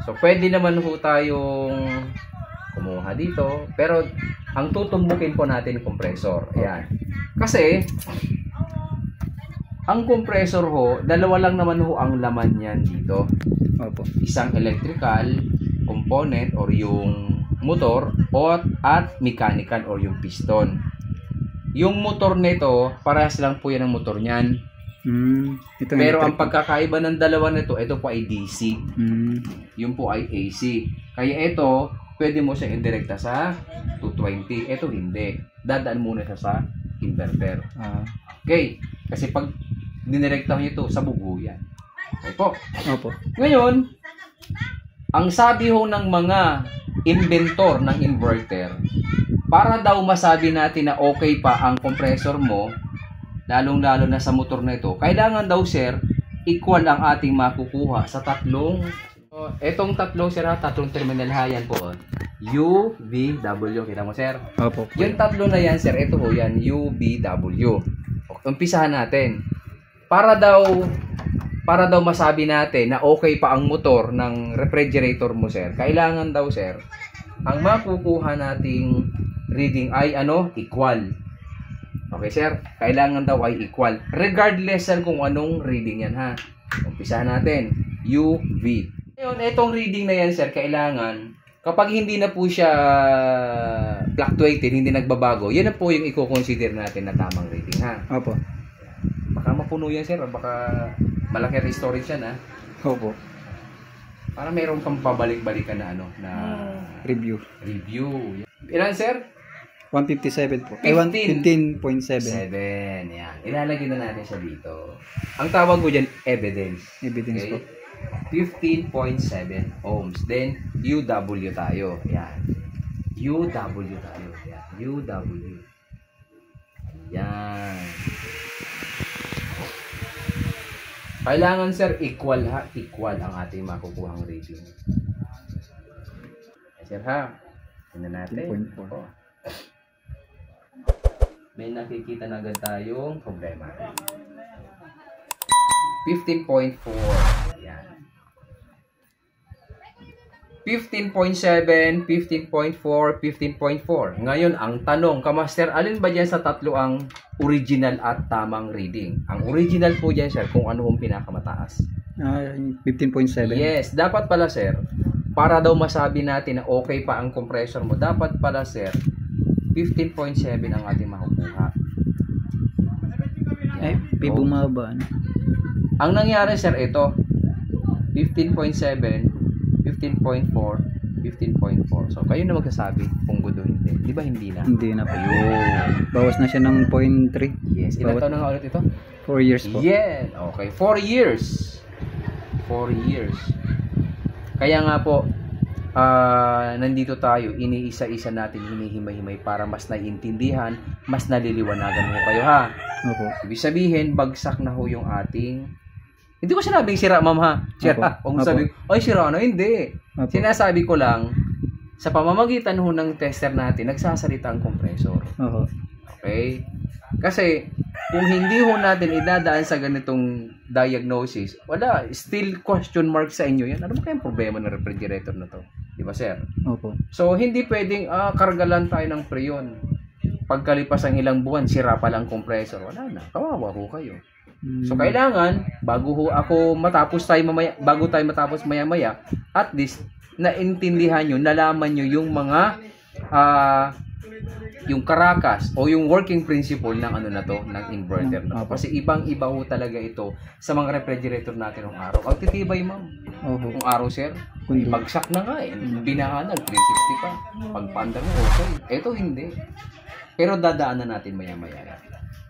So, pwede naman ho tayong kumuha dito. Pero, ang tutumbukin po natin yung compressor. Ayan. Kasi, ang compressor ho, dalawa lang naman ho ang laman yan dito. Opo. Isang electrical component or yung motor at mechanical or yung piston. Yung motor nito, parehas lang po yan ang motor niyan. Pero ang pagkakaiba ng dalawa nito, ito po ay DC. Yung po ay AC. Kaya ito, pwede mo siya indirekta sa 220. Ito hindi. Dadaan muna siya sa inverter. Okay. Kasi pag dinirekta nyo ito, sa bugo yan. Okay po. Opo. Ngayon, ang sabi ho ng mga inventor ng inverter, para daw masabi natin na okay pa ang compressor mo, lalong-lalo na sa motor na ito, kailangan daw, sir, equal ang ating makukuha sa tatlong, etong tatlong, sir, tatlong terminal ha, yan po. U, V, W. Kita mo, sir? Opo. Yung tatlo na yan, sir, ito ho yan, U, V, W. Umpisahan natin. Para daw masabi natin na okay pa ang motor ng refrigerator mo, sir, kailangan daw, sir, ang makukuha nating reading ay equal. Okay, sir? Kailangan daw ay equal. Regardless sir kung anong reading yan, ha? Umpisahan natin. U, V. Ngayon, itong reading na yan, sir, kailangan, kapag hindi na po siya fluctuated, hindi nagbabago, yan na po yung i-consider natin na tamang reading, ha? Opo. Baka mapuno yan, sir. Baka malaki storage yan, ha? Opo. Para mayroon kang pabalik-balikan na na Review. Ilan, sir? 157 po. 15.7. 15.7. Yan. Ilalagay na natin siya dito. Ang tawag ko dyan, evidence. Evidence po. 15.7 ohms. Then, UW tayo. Yan. UW tayo. Yan. UW. Yan. Kailangan, sir, equal ha. Equal ang ating makukuhang reading. Sir, ha? Tingnan natin. 2.4. May nakikita na agad tayong problema. 15.4. Yan. 15.7, 15.4, 15.4. Ngayon, ang tanong, Kamaster, alin ba dyan sa tatlo ang original at tamang reading? Ang original po dyan, sir, kung ano ang pinakamataas. 15.7. Yes, dapat pala, sir, para daw masabi natin na okay pa ang compressor mo, dapat pala, sir, 15.7 ang ating makukuha. Ay, bumaba. Ang nangyari, sir, ito, 15.7, 15.4, 15.4. So, kayo na magsasabi kung good o hindi. Di ba hindi na? Hindi na po. Ayun. Bawas na siya ng 0.3. Yes. Ilan taon na nga ulit ito? 4 years po. Yeah. Okay. 4 years. 4 years. Kaya nga po, nandito tayo, iniisa-isa natin, hinihimay-himay para mas naiintindihan, mas naliliwanagan mo kayo, ha? Opo. Ibig sabihin, bagsak na ho yung ating... Hindi ko sinabing sira, ma'am, ha? Sira. Huwag sabi, ay, sira na. Hindi. Opo. Sinasabi ko lang, sa pamamagitan ho ng tester natin, nagsasalita ang compressor. Opo. Okay? Kasi, kung hindi ho natin idadaan sa ganitong diagnosis, wala, still question mark sa inyo yan. Ano ba kayang problema ng refrigerator na to? Di ba, sir? Opo. So, hindi pwedeng, kargalan tayo ng preyon. Pagkalipas ang ilang buwan, sira pa lang compressor. Wala na. Kawawa ho kayo. So, kailangan, bago tayo matapos maya-maya, at least, naintindihan nyo, nalaman nyo yung mga, yung karakas o yung working principle ng ng inverter na. Kasi ibang-iba ho talaga ito sa mga refrigerator natin ng araw. Ang titibay, ma'am. Ng araw, sir. Bagsak na nga eh. Binahanag, 360 pa. Pagpanda mo, okay. Ito hindi. Pero dadaanan natin maya-maya.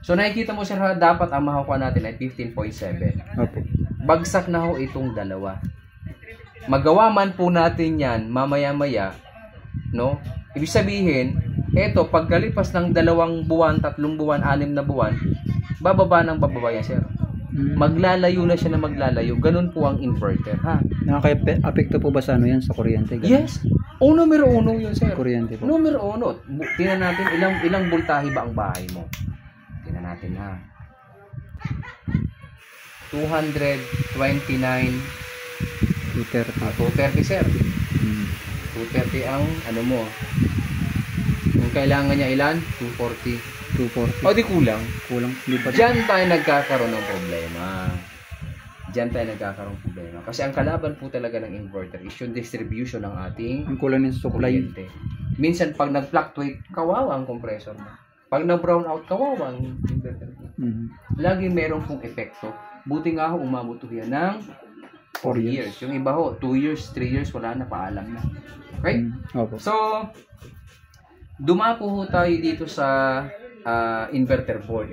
So, nakikita mo, sir, dapat ang makukuha natin ay 15.7. Opo. Bagsak na ho itong dalawa. Magawa man po natin yan mamaya-maya, no? Ibig sabihin, eto, pagkalipas ng 2 buwan, 3 buwan, 6 na buwan, bababa ng bababa yan, sir. Maglalayo na siya na maglalayo. Ganun po ang inverter, ha? Nakaka-apekto po ba sa yan, sa kuryente? Ganun? Yes. Numero 1 yun, sir. Kuryente po. Numero 1. Tingnan natin ilang voltahe ba ang bahay mo. Tingnan natin, ha. 229 230. 230 sir. Mm. 230 ang ano mo. Kung kailangan niya ilan? 240. 240. O di kulang. Kulang. Hindi pa. Diyan tayo nagkakaroon ng problema. Kasi ang kalaban po talaga ng inverter is yung distribution ng ating Ang kulang ng supply. kuryente. Minsan pag nag-fluctuate, kawawa ang compressor mo. Pag nag-brown out, kawawa ang inverter mo. Mm. Laging meron pong epekto. Buti nga ho, umabot ho yan ng 4 years. Yung iba ho, 2 years, 3 years, wala na, paalam na. Okay? Opo. So, dumako ho tayo dito sa inverter board.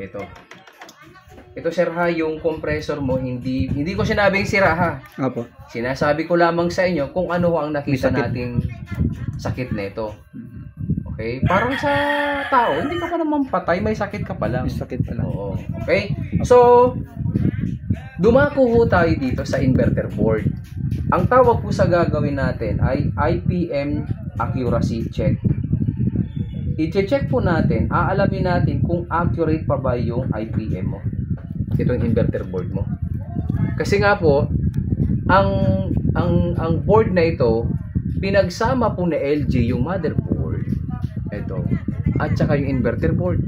Ito sir ha, yung compressor mo, hindi ko sinabing sira ha. Opo. Sinasabi ko lamang sa inyo kung ano ho ang nakita May sakit. nating sakit nito. Okay? Parang sa tao, hindi ka pa naman patay, may sakit ka pa lang. May sakit pala. Oo. Okay? So, dumako ho tayo dito sa inverter board. Ang tawag po sa gagawin natin ay IPM accuracy check. I-check po natin, aalamin natin kung accurate pa ba yung IPM mo. Itong inverter board mo. Kasi nga po, ang board na ito, pinagsama po na LG yung motherboard. Ito. At saka yung inverter board.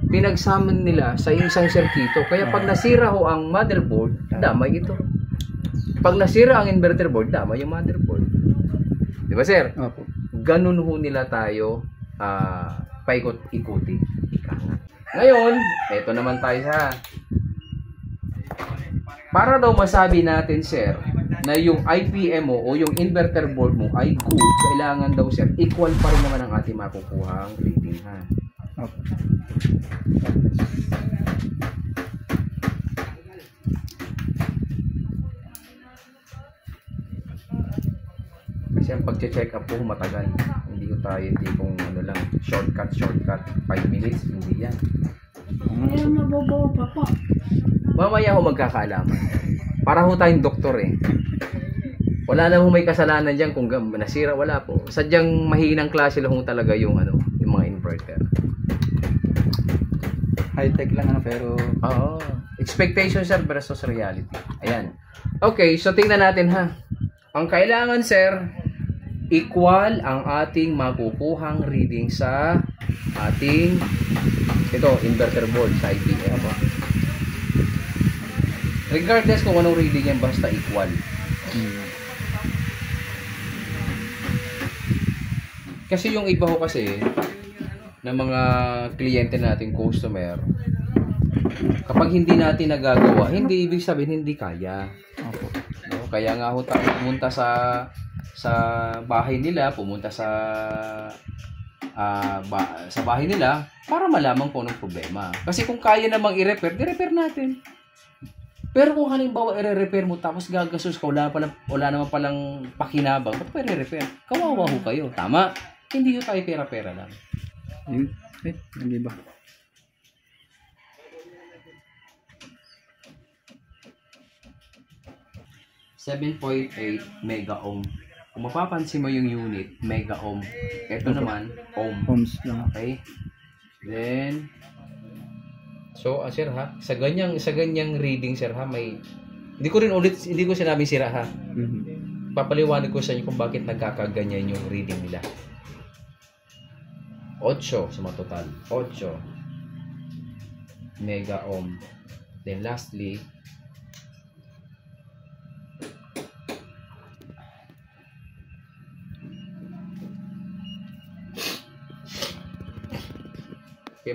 Pinagsama nila sa isang sirkito. Kaya pag nasira ho ang motherboard, damay ito. Pag nasira ang inverter board, damay yung motherboard. Di ba sir? Opo. Ganun ho nila tayo paikot-ikuti. Ika nga. Ngayon, eto naman tayo sa para daw masabi natin sir na yung IPM mo o yung inverter board mo ay good, kailangan daw sir equal pa rin naman ang ating makukuhang reading ha. Opo. Kasi ang pag-check up po matagal. Hindi ko tayo tipong ano lang, shortcut 5 minutes, hindi yan. Kaya mabobo pa po. Mamaya ho magkakaalaman. Para ho tayong doktor eh. Wala na ho may kasalanan diyan kung nasira, wala po. Sadyang mahinang klase lang ho talaga yung yung mga inverter. High-tech lang pero Oo. Expectation sir versus reality. Ayan. Okay, so tingnan natin ha. Ang kailangan sir, equal ang ating makukuhang reading sa ating inverter board sa IPM. Regardless kung anong reading yan, basta equal. Kasi yung iba ho kasi ng mga kliyente natin, customer, kapag hindi natin nagagawa, hindi ibig sabihin hindi kaya. opo. No? Kaya nga ho pumunta sa bahay nila, pumunta sa bahay nila para malaman kung anong problema. Kasi kung kaya namang i-repair, di-repair natin. Pero kung halimbawa i-repair mo tapos gagastos ka, wala naman palang pakinabang, ba't pa i-repair? Kawawa ho kayo. Tama? Hindi ho tayo pera-pera lang. Yun. Nag-iba. .8 mega ohm. Kung mapapansin mo yung unit, mega ohm. Ito naman, ohm. Ohms lang. Okay? Then, so, sir ha, sa ganyang reading sir ha, hindi ko sinabing sira ha. Mhm. Papaliwanag ko sa inyo kung bakit nagkakaganyan yung reading nila. 8 sa matotal. 8 mega ohm. Then lastly, kaya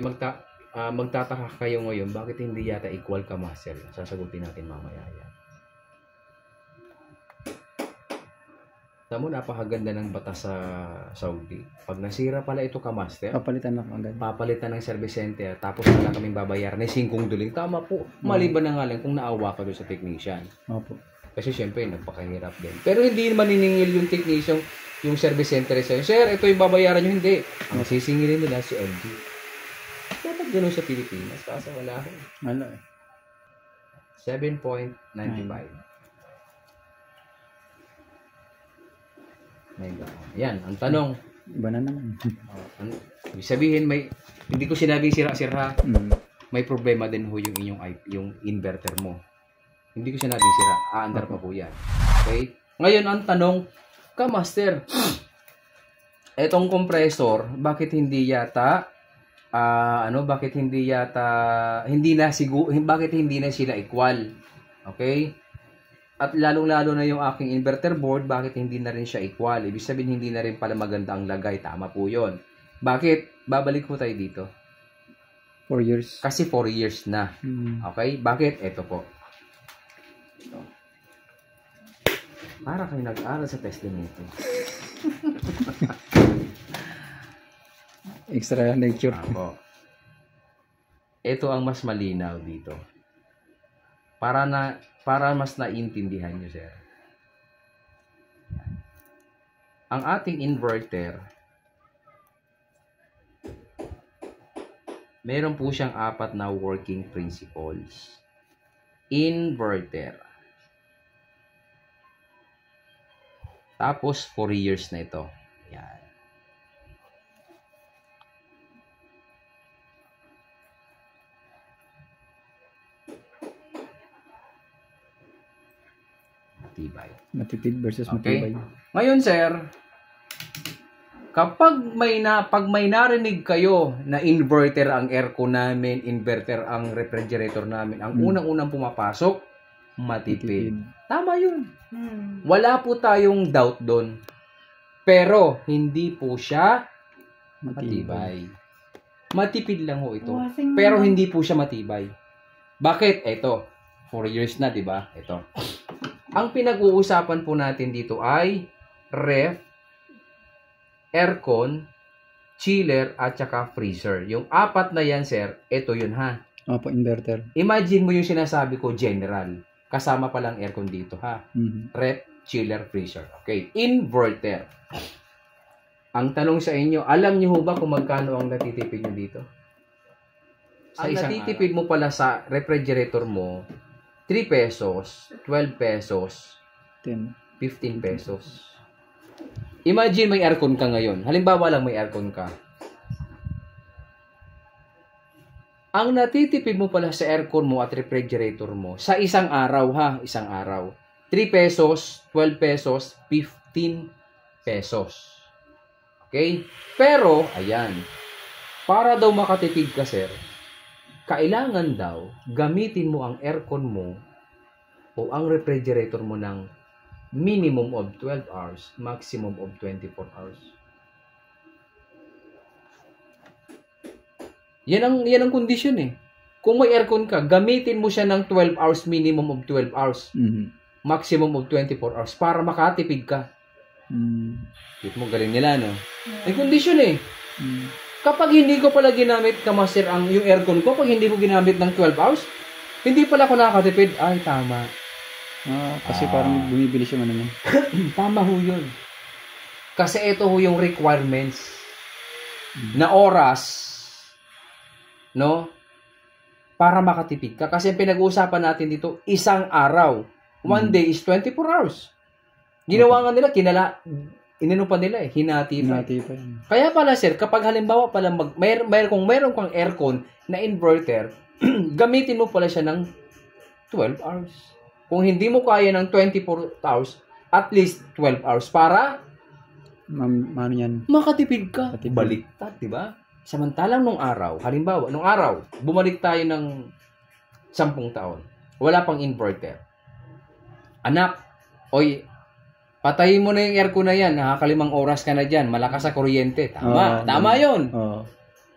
magtataka kayo ngayon, bakit hindi yata equal ka master? Sasagutin natin mamaya yan. Tamo, napakaganda ng batas sa Saudi. Pag nasira pala ito ka master, Papalitan na agad. papalitan ng service center, tapos wala kaming babayaran na 5 duling. Tama po. Maliban na nga lang kung naawa ka doon sa technician. Opo. Kasi syempre, nagpakahirap din. Pero hindi maniningil yung technician, yung service center sa'yo. Sir, ito yung babayaran nyo. Hindi. Ang sisingilin nila si LG. Dapat ganun sa Pilipinas. Kaso wala ko. Wala eh. 7.95. Mega. Yan, ang tanong. Iba na naman. Ibig sabihin, hindi ko sinabing sira-sira. Mm. May problema din ho yung inyong yung inverter mo. Hindi ko sinabing sira. Aandar pa po yan. Okay? Ngayon, ang tanong, Master, etong compressor, bakit hindi yata bakit hindi na sila equal? Okay? At lalong-lalo na yung aking inverter board, bakit hindi na rin siya equal? Ibig sabihin, hindi na rin pala maganda ang lagay. Tama po yun. Bakit? Babalik po tayo dito. 4 years. Kasi 4 years na. Okay? Bakit? Ito po. Ito. Para kayo nag-aral sa testing nito. Extra lecture. Ako. Ito ang mas malinaw dito. Para mas naiintindihan nyo, sir. Ang ating inverter, meron po siyang 4 na working principles. Inverter. Tapos, 4 years na ito. Yan. Matibay. Matipid versus Okay. matibay. Ngayon, sir, pag may narinig kayo na inverter ang aircon namin, inverter ang refrigerator namin, ang unang-unang pumapasok, matipid. Tama yun. Wala po tayong doubt doon. Pero, hindi po siya matibay. Matipid lang ho ito. Pero hindi po siya matibay. Bakit? Ito. 4 years na, di ba? Ito. Ang pinag-uusapan po natin dito ay ref, aircon, chiller, at saka freezer. Yung 4 na yan, sir, ito yun ha. Opo, inverter. Imagine mo yung sinasabi ko, general. Kasama pa lang aircon dito ha. Ref, chiller, freezer. Okay. Inverter. Ang tanong sa inyo, alam niyo ho ba kung magkano ang natitipid nyo dito? Ang natitipid mo pala sa refrigerator mo, 3 pesos, 12 pesos, 10. 15 pesos. Imagine may aircon ka ngayon. Halimbawa lang may aircon ka. Ang natitipid mo pala sa aircon mo at refrigerator mo, sa isang araw ha, isang araw. 3 pesos, 12 pesos, 15 pesos. Okay? Pero, ayan, para daw makatipid ka, sir, kailangan daw gamitin mo ang aircon mo o ang refrigerator mo ng minimum of 12 hours, maximum of 24 hours. Yan ang condition eh. Kung may aircon ka, gamitin mo siya ng 12 hours, minimum of 12 hours. Maximum of 24 hours para makatipid ka. Dito mo galing nila, no? May condition eh. Kapag hindi ko pala ginamit, Master, yung aircon ko, pag hindi ko ginamit ng 12 hours, hindi pala ako nakakatipid. Ay, tama. Kasi parang bumibilis yung ano niya. Tama ho yun. Kasi ito ho yung requirements na oras, no? Para makatipid ka. Kasi ang pinag-uusapan natin dito, isang araw. One day is 24 hours. Ginawa nga nila, inano pa nila eh, hinati pa. Kaya pala sir, kapag halimbawa pala kung meron kang aircon na inverter, gamitin mo pala siya ng 12 hours. Kung hindi mo kaya ng 24 hours, at least 12 hours para ano yan? Makatipid ka. Baliktad, di ba? Samantalang nung araw, halimbawa, bumalik tayo ng 10 taon. Wala pang inverter. Anak, oy, patayin mo na yung aircon na yan. Nakakalimang oras ka na dyan. Malakas sa kuryente. Tama yun.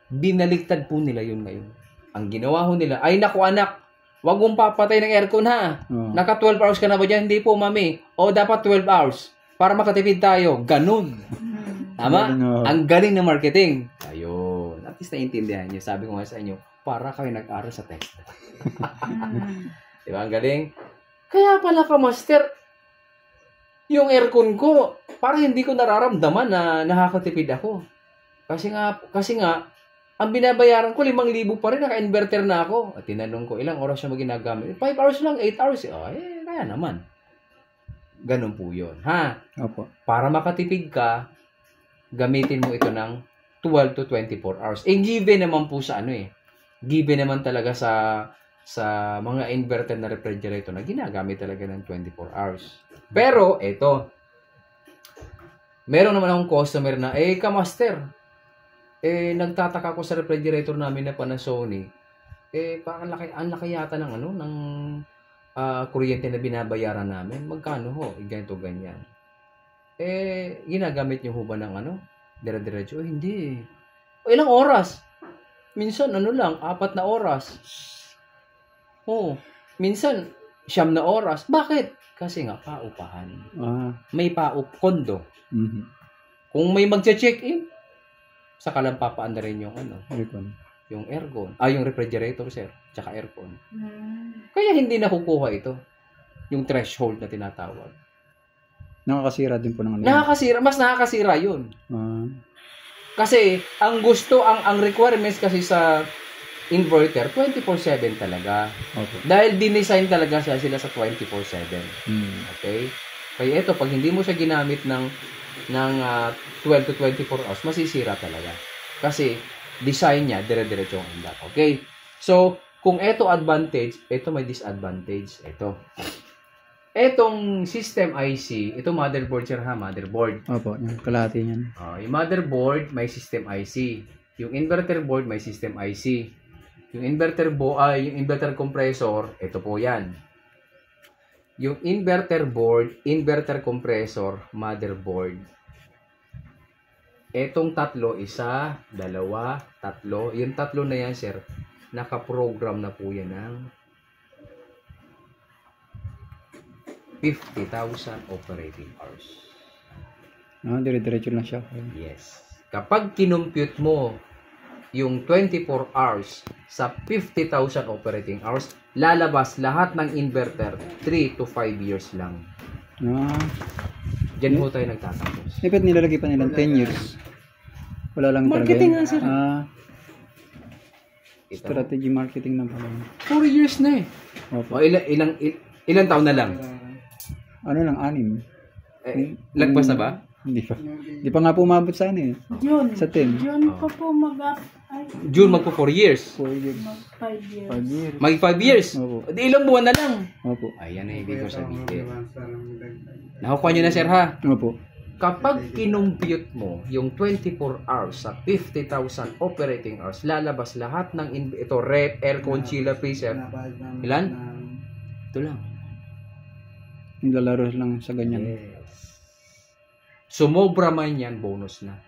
Binaliktad po nila yun ngayon. Ang ginawa ho nila, ay naku anak, wag mong papatay ng aircon ha. Naka 12 hours ka na ba dyan? Hindi po mami. O dapat 12 hours. Para makatipid tayo. Ganun. Tama? Ang galing ng marketing. Ayun. At least naiintindihan nyo. Sabi ko nga sa inyo, para kayo nag-aral sa test. Diba? Ang galing. Kaya pala Master, yung aircon ko, parang hindi ko nararamdaman na nakakatipid ako. Kasi nga, ang binabayaran ko, 5,000 pa rin, naka-inverter na ako. At tinanong ko, ilang oras siya maginagamit? 5 hours lang, 8 hours. Kaya naman. Ganun po yun. Ha? Opo. Para makatipid ka, gamitin mo ito ng 12 to 24 hours. Given naman po sa given naman talaga sa sa mga inverter na refrigerator na ginagamit talaga ng 24 hours. Pero, eto, meron naman akong customer na, kamaster, nagtataka ko sa refrigerator namin na Panasonic, parang ang laki yata ng ng kuryente na binabayaran namin. Magkano ho? Ganito, ganyan. Ginagamit niyo ho ba ng dire-diretso? Hindi. Ilang oras? Minsan, 4 na oras. Minsan, 9 na oras. Bakit? Kasi nga, paupahan. May kondo. Mhm. Kung may magche-check-in, saka lang papaanda rin yung Aircon. yung aircon. Yung refrigerator, sir. Tsaka aircon. Kaya hindi nakukuha ito. Yung threshold na tinatawag. Nakakasira din po ng Mas nakakasira yun. Ah. Kasi, ang requirements kasi sa inverter, 24/7 talaga. Okay. Dahil dinesign talaga sila sa 24/7. Okay? Kaya ito, pag hindi mo siya ginamit ng 12 to 24 hours, masisira talaga. Kasi, design niya, dire-diretso ang andak. Okay? So, kung ito advantage, ito may disadvantage. Etong system IC, ito motherboard, sir ha, motherboard. Opo, yung kalahati niyan. Yung motherboard, may system IC. Yung inverter board, may system IC. Yung inverter compressor, ito po yan. Yung inverter board, inverter compressor, motherboard. Etong tatlo, 1, 2, 3. Yung tatlo na yan, sir, nakaprogram na po yan ng 50,000 operating hours. Dire-diretso lang siya. Yes. Kapag kinumpute mo yung 24 hours sa 50,000 operating hours, lalabas lahat ng inverter 3 to 5 years lang. Diyan po tayo nagtatapos. Ba't nilalagay pa nilang 10 years? Wala lang Marketing talaga. nga, sir. Strategy marketing na pala. 4 years na eh. Opo. Ilang taon na lang? 6. Lagpas na ba? Hindi pa. Hindi pa nga po umabot sa June. Sa 10. June pa po June magpo 4 years. 4 years. 5 years. 5 years. Mag 5 years. Opo. Di ilang buwan na lang. Opo. Ayan na ibig ko sabihin. Nakukuha nyo na, sir ha? Opo. Kapag kinumpute mo yung 24 hours sa 50,000 operating hours, lalabas lahat ng ito, rep, aircon, chiller, freezer. Ilan? Ito lang. Nilalaro lang sa ganyan. Yes. Sumobra man yan, bonus na.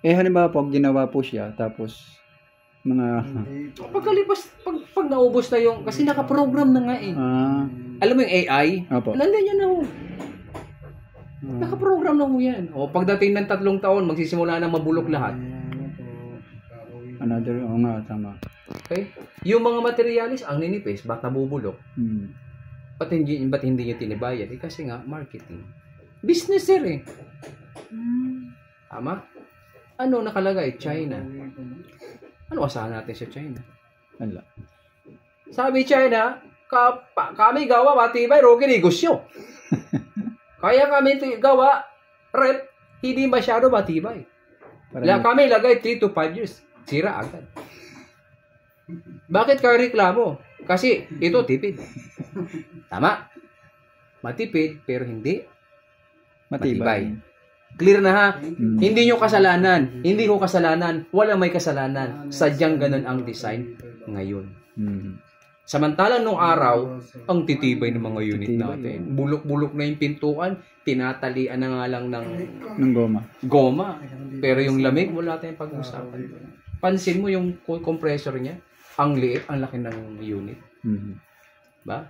Halimbawa po, ginawa po siya, tapos mga... Pagkalipas, pag naubos na yung, kasi nakaprogram na nga eh. Alam mo yung AI? Opo. Nandiyan yan na ho. Nakaprogram na ho yan. Pagdating ng 3 taon, magsisimula na mabulok lahat. Nga, tama. Okay? Yung mga materialis, ang ninipis, ba't nabubulok? Ba't hindi nyo tinibayan? Kasi nga, marketing. Business, sir eh. Tama? Ano nakalagay? China. Ano asahan natin sa China? Wala. Sabi China, kami gawa matibay, rogi negosyo. Kaya kami gawa, rep, hindi masyado matibay. Kami lagay 3 to 5 years. Sira agad. Bakit kayo reklamo? Kasi ito tipid. Tama. Matipid, pero hindi matibay. Clear na ha? Hindi nyo kasalanan. Hindi ko kasalanan. Walang may kasalanan. Sadyang ganun ang design ngayon. Samantalang nung araw, ang titibay ng mga unit natin. Bulok-bulok na yung pintuan, tinatalian na nga lang ng goma. Pero yung lamig, wala tayong pag-usapan. Pansin mo yung compressor niya, ang liit, ang laki ng unit. Ba?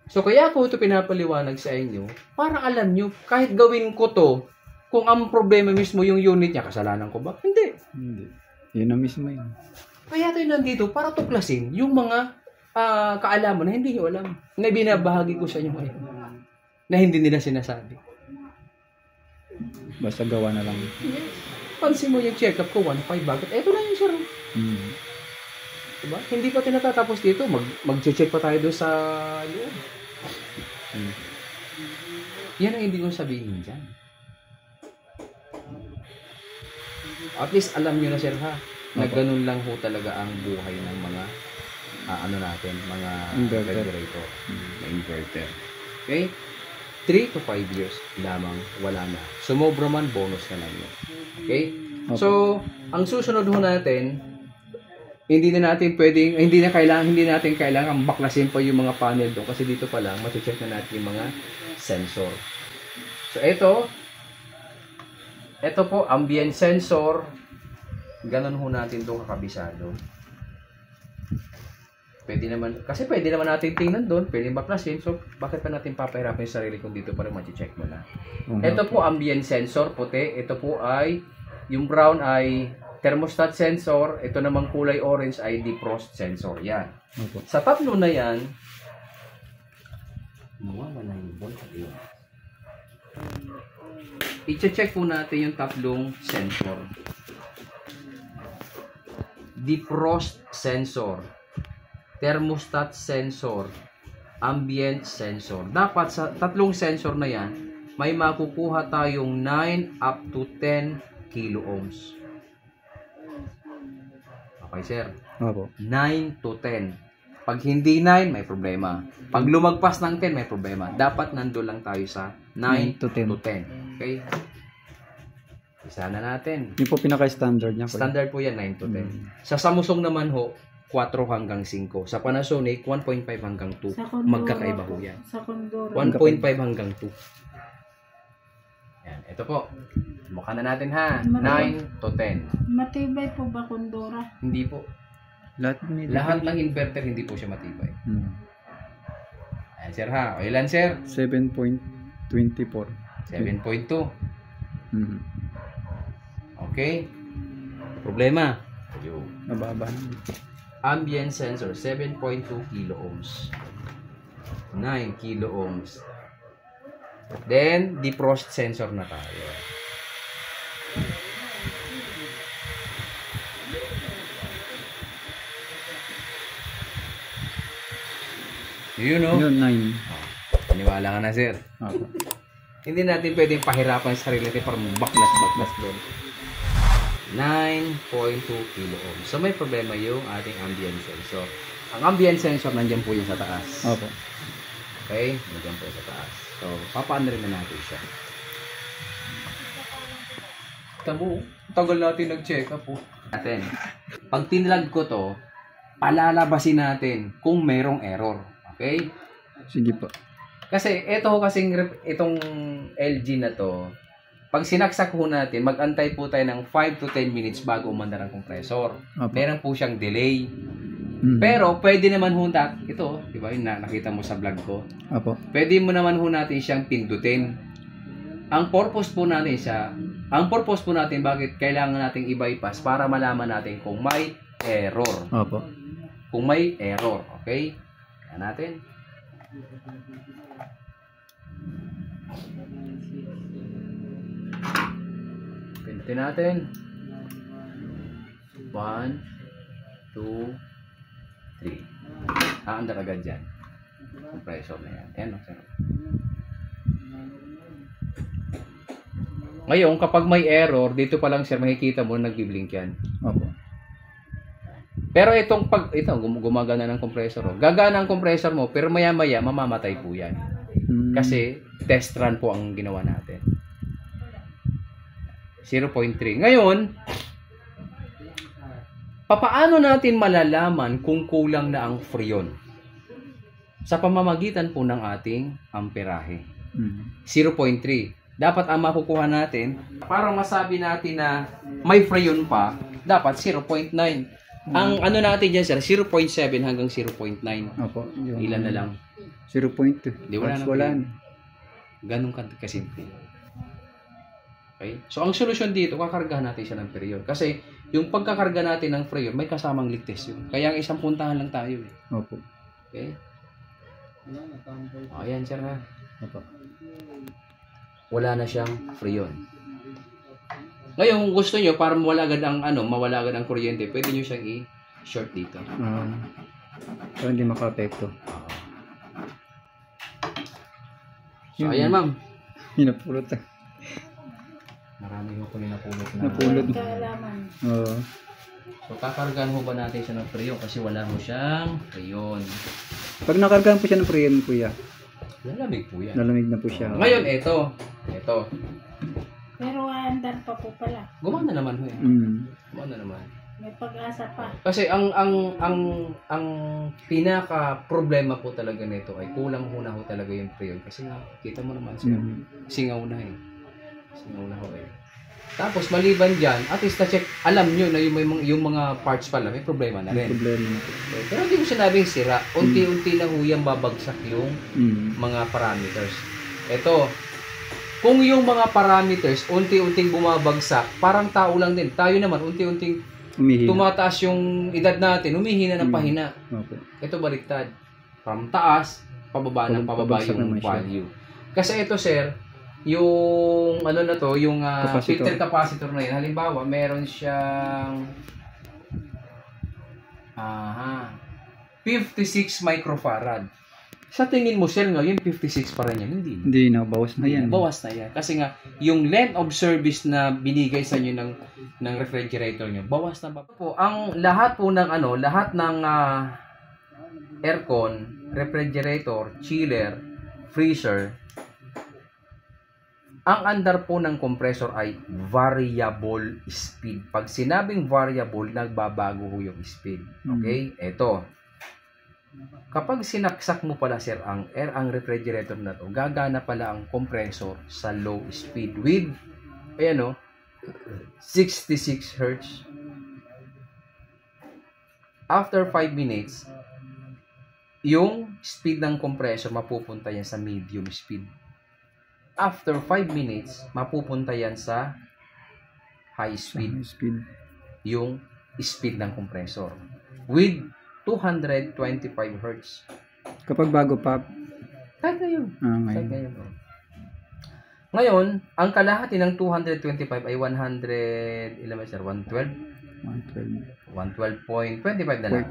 So, kaya ako ito pinapaliwanag sa inyo, para alam nyo, kahit gawin ko to, kung ang problema mismo yung unit niya, kasalanan ko ba? Hindi. Yun na mismo yun. Kaya tayo nandito para tuklasin yung mga kaalaman na hindi nyo alam, na binabahagi ko sa inyo ngayon, na hindi nila sinasabi. Basta gawa na lang. Yes. Pansin mo yung check-up ko, 1.5 bakit? Eto na yung sir. Diba? Hindi pa tinatatapos dito. Mag-check pa tayo doon sa loob. Yan ang hindi kong sabihin dyan. At least alam nyo na, sir ha. na ganun lang ho talaga ang buhay ng mga ano natin, mga Inverter. refrigerator, na inverter. Okay? 3 to 5 years lamang, wala na. Sumobra man, bonus na lang yun. Okay? Opo. So, ang susunod ho natin, hindi natin kailangan baklasin pa yung mga panel doon kasi dito pa lang mati-check na natin yung mga sensor. So, ito po, ambient sensor. Ganun ho natin doon kakabisado. Pwede naman natin tingnan doon, pwede baklasin. So, bakit pa natin papahirapan yung sarili kung dito pa rin mati-check mo na. Ito po, ambient sensor, puti. Ito po ay, yung brown ay thermostat sensor. Ito namang kulay orange ay defrost sensor. Yan. Opo. Sa tatlo na yan, mawawala yung ball sa iyo. I-check po natin yung tatlong sensor. Defrost sensor, thermostat sensor, ambient sensor. Dapat sa tatlong sensor na yan, may makukuha tayong 9 up to 10 kilo ohms. Okay, sir. Opo. 9 to 10. Pag hindi 9, may problema. Pag lumagpas ng 10, may problema. Dapat nandoon lang tayo sa 9 to 10. Okay? Isa na natin. Yung po pinaka-standard niya. Standard po yan, 9 to 10. Sa Samsung naman ho, 4 hanggang 5. Sa Panasonic, 1.5 hanggang 2. Sa Condora Magkakaiba ho po. yan. Sa Condora. 1.5 hanggang 2. Yan, ito po. Mukha na natin ha. 9 to 10. Matibay po ba Condora? Hindi po. Lahat ng inverter, hindi po siya matibay. Ayan, sir ha. O ilan, sir? 7.24. 7.2. Okay. Problema. Nababa. Ambient sensor, 7.2 kilo ohms. 9 kilo ohms. Then, defrost sensor na tayo. Yun, no? Yun, 9. Paniwala ka na, sir. Opo. Hindi natin pwedeng pahirapan sa sarili natin para baklas doon. 9.2 kilo ohms. So, may problema yung ating ambient sensor. Ang ambient sensor, nandiyan po yung sa taas. Opo. Okay? Nandiyan po sa taas. So, papaano rin na natin siya. Tamo, tagal natin nag-check up po. Pag tinlag ko to, palalabasin natin kung mayroong error. Okay? Sige po. Kasi itong LG na to, pag sinaksak ho natin, mag-antay po tayo ng 5 to 10 minutes bago umandar ang compressor. Opo. Meron po siyang delay. Pero pwede naman ho ito, di ba, yung nakita mo sa vlog ko. Opo. Pwede mo naman ho natin siyang pindutin. Ang purpose po natin bakit kailangan nating i-bypass para malaman natin kung may error. Opo. Kung may error, okay? Kaya natin. Pindutin natin. 1, 2, 3. Aandar agad dyan. Compressor na yan. Ayan, sir. Ngayon, kapag may error, dito pa lang sir, makikita mo nagbi-blink yan. Opo. Pero gumagana ng compressor. Gagana ang compressor mo, pero maya-maya, mamamatay po yan. Kasi, test run po ang ginawa natin. 0.3. Ngayon, papaano natin malalaman kung kulang na ang freon? Sa pamamagitan po ng ating amperahe. 0.3. Dapat ang makukuha natin, para masabi natin na may freon pa, dapat 0.9. Ang ano natin dyan, sir, 0.7 hanggang 0.9. Opo. Yung Ilan na lang? 0.2. Di, wala na. Ganun kasimple. Okay? So, ang solusyon dito, kakargahan natin siya ng freon. Kasi, yung pagkakarga natin ng freon, may kasamang ligtas yun. Kaya ang isang puntahan lang tayo. Opo. Okay? Ayan, sir, ha? Opo. Wala na siyang freon. Ngayon, kung gusto nyo, para mawala agad ang kuryente, pwede nyo siyang i-short dito. Para hindi maka-apekto. So, ayan, ma'am. Hinapulot. Marami ko napulot na. Napulot. Kaalaman. Oo. So, kakargahan ho ba natin siya ng preyon? Kasi wala ho siyang preyon. Pag nakargahan po siya ng preyon, kuya, Lalamig po yan. lalamig na po siya. Ngayon, ito. Pero andar pa po pala. Gumana naman ho eh. Gumana naman. May pag-asa pa. Kasi ang pinaka problema po talaga nito ay kulang ho talaga yung preyon. Kasi nga, kita mo naman siya. Singaw na eh. Singaw na ho eh. Tapos maliban dyan, at least na-check, alam nyo na yung mga parts pala, may problema na May rin. problema na po. Pero hindi ko sinabing sira. Unti-unti na huyang babagsak yung Mm. mga parameters. Ito, kung yung mga parameters unti-unting bumabagsak, parang tao lang din. Tayo naman, unti-unting Umihina. tumataas yung edad natin, humihina ng pahina. Okay. Ito baliktad. From taas, pababa ng pababa Pabagsak yung naman siya. value. Kasi ito, sir, yung ano na to, yung Capacitor. filter capacitor na yun. Halimbawa, meron siyang 56 microfarad. Sa tingin mo, sir, ngayon 56 pa rin yan. Hindi. Hindi na, bawas na yan. Bawas na yan. Kasi nga, yung length of service na binigay sa inyo ng refrigerator nyo, bawas na ba? Po, ang lahat po ng lahat ng aircon, refrigerator, chiller, freezer, ang andar po ng compressor ay variable speed. Pag sinabing variable, nagbabago ho yung speed. Okay? Ito. Kapag sinaksak mo pala, sir, ang refrigerator na to, gagana pala ang compressor sa low speed with 66 Hz. After 5 minutes, yung speed ng compressor mapupunta yan sa medium speed. After 5 minutes, mapupunta yan sa high speed. Yung speed ng compressor. With 225 Hz. Kapag bago pa, Kahit ngayon. Kahit ngayon. ngayon. Ngayon, ang kalahati ng 225 ay 100, ilan ba sir? 112? 112.25 na lang.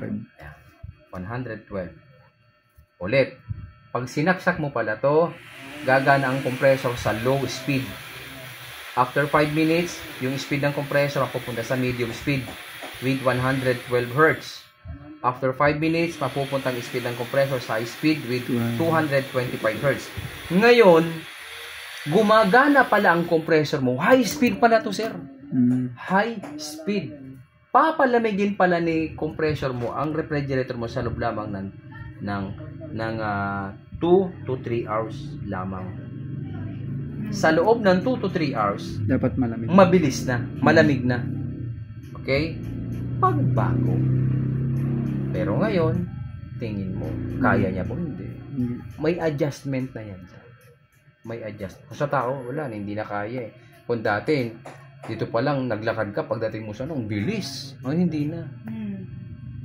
112. Ulit. Pag sinaksak mo pala to, gagana ang compressor sa low speed. After 5 minutes, yung speed ng compressor mapupunta sa medium speed with 112 Hz. After 5 minutes, mapupunta ang speed ng compressor sa high speed with 225 Hz. Ngayon, gumagana pala ang compressor mo. High speed pala to, sir. High speed. Papalamigin pala ni compressor mo ang refrigerator mo sa loob lamang ng 2 to 3 hours lamang. Sa loob ng 2 to 3 hours, Dapat malamig. mabilis na, malamig na. Okay? Pagbago. Pero ngayon, tingin mo, kaya niya po? Hindi. May adjustment na yan. May adjustment. Kung sa tao, wala, hindi na kaya eh. Kung dati, dito pa lang naglakad ka, pagdating mo sa bilis. Hindi na.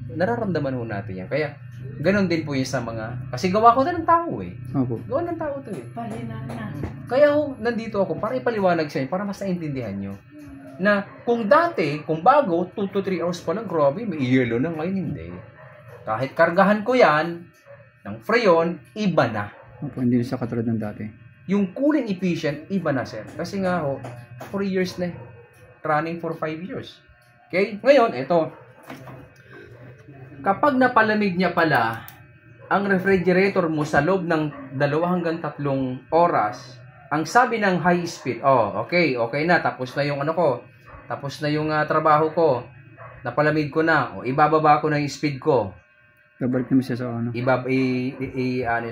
Nararamdaman ho natin yan. Kaya, ganon din po yung sa mga, kasi gawa ko na ng tao eh. Opo. Gawa ng tao to eh. Pahina na. Kaya nandito ako para ipaliwanag sa inyo, para mas naintindihan nyo. Na kung dati, kung bago, 2 to 3 hours pa lang, grabe, may yelo na, ngayon hindi. Kahit kargahan ko yan, ng freon, iba na. Opo, hindi na sa katulad ng dati. Yung cooling efficient, iba na sir. Kasi nga 4 years na eh. Running for 5 years. Okay? Ngayon, ito. Kapag napalamig niya pala ang refrigerator mo sa loob ng 2 hanggang 3 oras, ang sabi ng high speed, okay na, tapos na yung tapos na yung trabaho ko, napalamig ko na, ibababa ko na yung speed ko. Babalik naman siya sa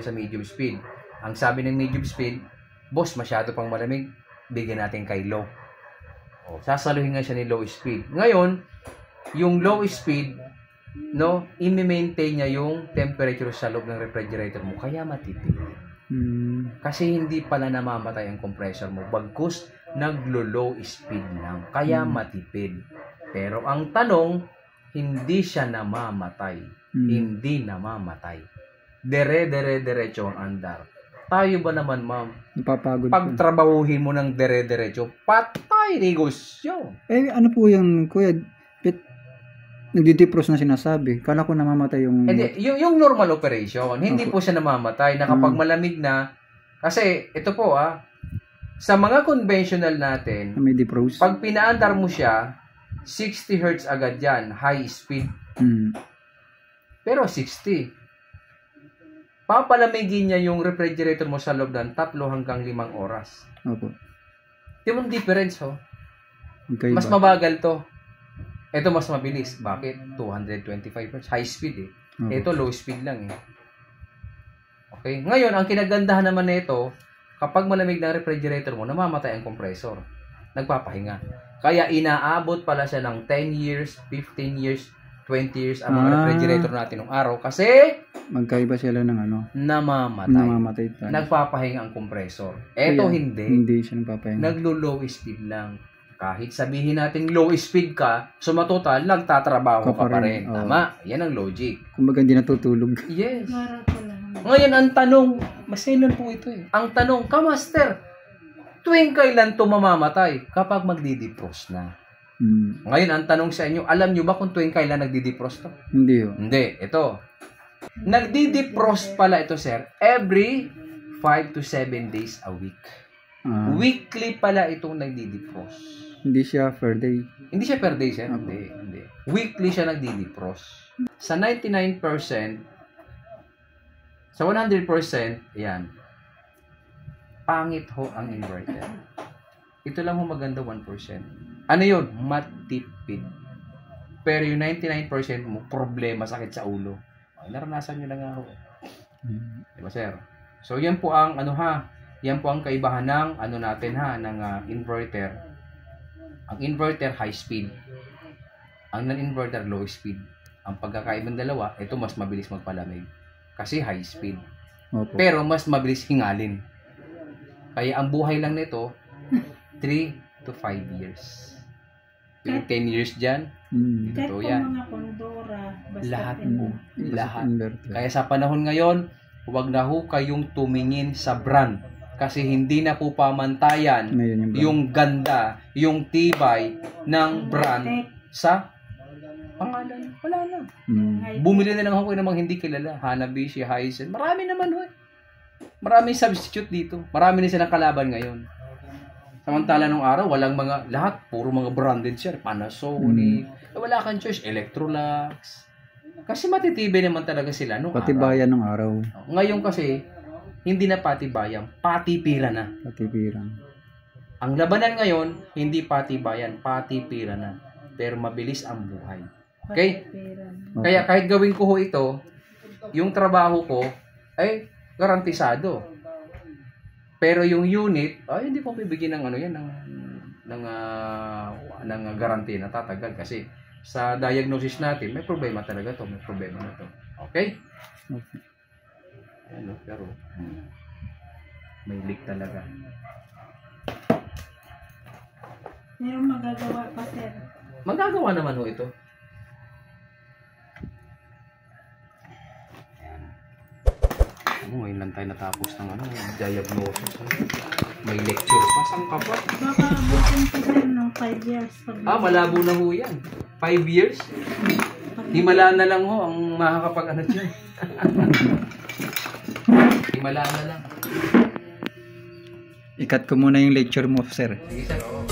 Sa medium speed. Ang sabi ng medium speed, boss, masyado pang malamig, bigyan natin kay low. Sasaluhin nga siya ni low speed. Ngayon, yung low speed, i-maintain niya yung temperature sa loob ng refrigerator mo, kaya matipid. Kasi hindi pala namamatay ang compressor mo, bagkus naglo-low speed lang, kaya matipid. Pero ang tanong, hindi siya namamatay. Hindi namamatay. Dire-diretso ang andar. Tayo ba naman, ma'am? Napapagod. Pagtrabahuhin mo ng dire-diretso, patay negosyo. Ano po yung, kuya, nagdi-defrost na sinasabi. Kala ko namamatay yung... Hindi, yung normal operation, hindi po siya namamatay na kapag malamig na, kasi ito po sa mga conventional natin, may defrost. pag pinaandar mo siya 60 Hz agad yan, high speed. Pero 60. Papalamigin niya yung refrigerator mo sa loob ng 3 hanggang 5 oras. Opo. Yung difference, oh. Magkaiba. Mas mabagal to. Ito mas mabilis. Bakit? 225 Hz. High speed eh. Opo. Ito low speed lang eh. Okay? Ngayon, ang kinagandahan naman nito, kapag malamig na refrigerator mo, namamatay ang compressor. Nagpapahinga. Kaya inaabot pala siya ng 10 years, 15 years, 20 years ang mga refrigerator natin ng araw kasi Magkaiba sila ng ano. namamatay. Namamatay tayo. Nagpapahinga ang compressor. Ito Kaya, hindi. Hindi siya nagpapahinga. Naglo-low speed lang. Kahit sabihin natin low speed ka, sumatotal, nagtatrabaho ka pa rin. Oo. Tama. Yan ang logic. Kumbaga hindi natutulog. Yes. Para ko lang. Ngayon, ang tanong, maselan po ito eh. Ang tanong, Kamaster, tuwing kailan to mamamatay? Kapag magdi-defrost na. Ngayon, ang tanong sa inyo, alam nyo ba kung tuwing kailan nagdi-defrost to? Hindi ho. Hindi. Ito. Nagdi-defrost pala ito, sir, every 5 to 7 days a week. Weekly pala itong nagdi-defrost. Hindi siya per day. Hindi siya per day, sir. Hindi. Weekly siya nagdi-defrost. Sa 99%, sa 100%, yan. Pangit ho ang inverter. Ito lang ho maganda 1%. Ano yun? Matipid. Pero yung 99% mo, problema, sakit sa ulo. Ay, naranasan nyo na nga ho. Diba, sir? So, yan po ang, yan po ang kaibahan ng, natin ng inverter. Ang inverter, high speed. Ang non-inverter, low speed. Ang pagkakaibang dalawa, ito mas mabilis magpalamig. Kasi high speed. Opo. Pero mas mabilis hingalin. Kaya ang buhay lang nito, 3 to 5 years. Yung 10 years dyan, Kahit ito po yan. mga kondora, basta Lahat po. Lahat. Inverter. Kaya sa panahon ngayon, huwag na ho kayong tumingin sa brand. Kasi hindi na po pamantayan Ngayon yung ganda, yung tibay ng brand sa pangalan. Wala na. Bumili na lang ako ng mga hindi kilala. Hanabishi, Hisense. Marami naman ho. Maraming substitute dito. Marami na silang kalaban ngayon. Samantala nung araw, walang lahat, puro mga branded siya. Panasonic. Wala kang choice. Electrolux. Kasi matitibay naman talaga sila nung Patibayan ng araw. Ngayon kasi, hindi na patibayan. Patipira na. Patipiran. Ang labanan ngayon, hindi patibayan. Patipira na. Pero mabilis ang buhay. Okay? Kaya kahit gawin ko ho ito, yung trabaho ko ay garantisado. Pero yung unit, ay hindi ko bibigyan ng ng guarantee na tatagal kasi sa diagnosis natin may problema talaga to, may problema na to. Okay? Okay. Ano, pero may leak talaga. Meron magagawa pa, sir. Magagawa naman ho ito. Ngayon lang tayo natapos ng diagnosis. May lecture pa. Saan ka pa? Baka abutin po, sir, ng 5 years. Malabo na ho yan. 5 years? Himala na lang ho ang makakapag dyan. Himala na lang. Ikat ko muna yung lecture mo, sir. Sige, sir. Oo.